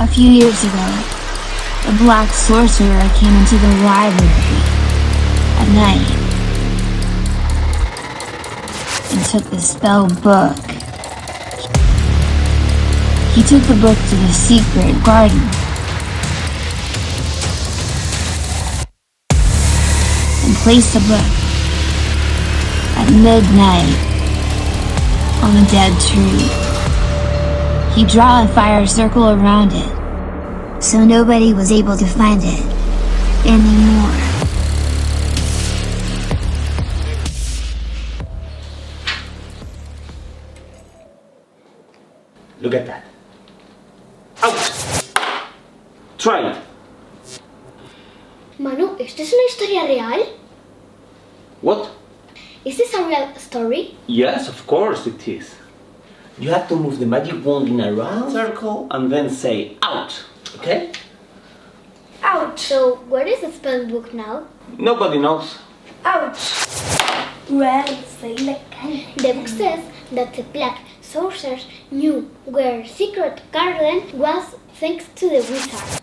A few years ago, a black sorcerer came into the library at night and took the spell book. He took the book to the secret garden and placed the book at midnight on a dead tree. He drew a fire circle around it, so nobody was able to find it anymore. Look at that. Out! Try it. Manu, ¿esto es una historia real? What? Is this a real story? Yes, of course it is. You have to move the magic wand in a round circle and then say out, okay? Ouch! So, where is the spell book now? Nobody knows. Ouch! The book says that the black sorcerers knew where secret garden was thanks to the wizard.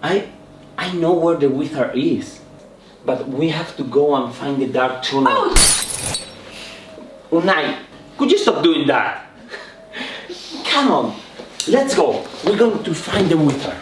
I know where the wizard is, but we have to go and find the dark tunnel. Unai, could you stop doing that? Come on, let's go. We're going to find the wizard.